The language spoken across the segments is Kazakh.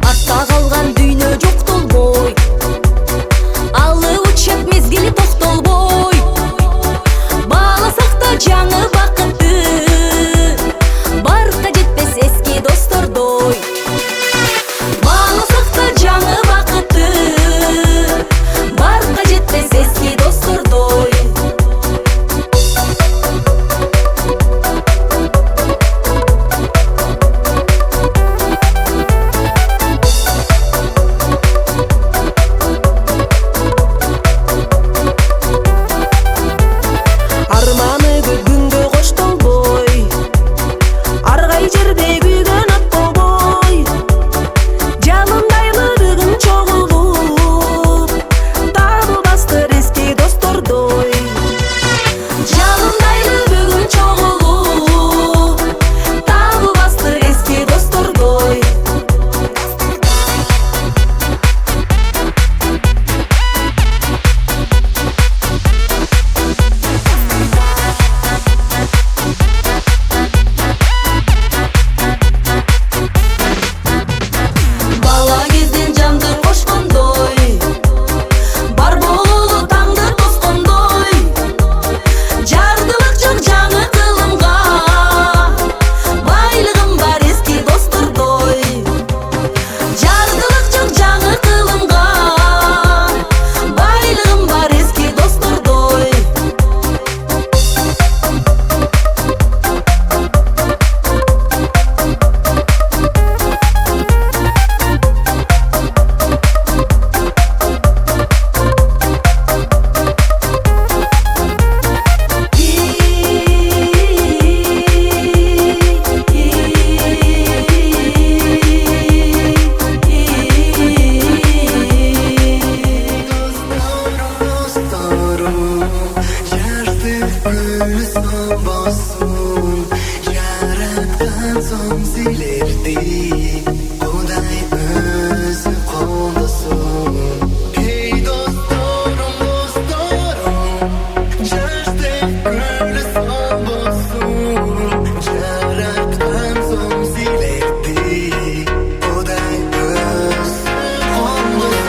Артта калган дүйнө жок толбой, алы учат мезгили токтолбой. Бааласак да жаңы бакытты, баркка жетпес эски достордой. Бааласак да жаңы бакытты, баркка жетпес эски достордой. Yaratgan so'ng silerdi, Xudoy o'zi qo'llasin. Ey dostorim, dostorim, yashdek ko'ngli son bo'lsin. Yaratgan so'ng silerdi, Xudoy o'zi qo'llasin.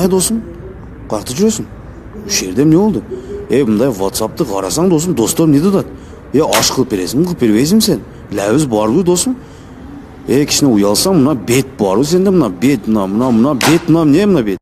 Досым, каяқта жүресің? Үш жерде не болды? Мындай WhatsApp'ты қарасаң досым, достор не дедат? Аш қылып бересің, қылып бербейсің сен. Ләвіз бар ғой досым. Кішіне ұялсаң, мына бет бар ғой сенде, мына бет, мына бет, мына не мына бет?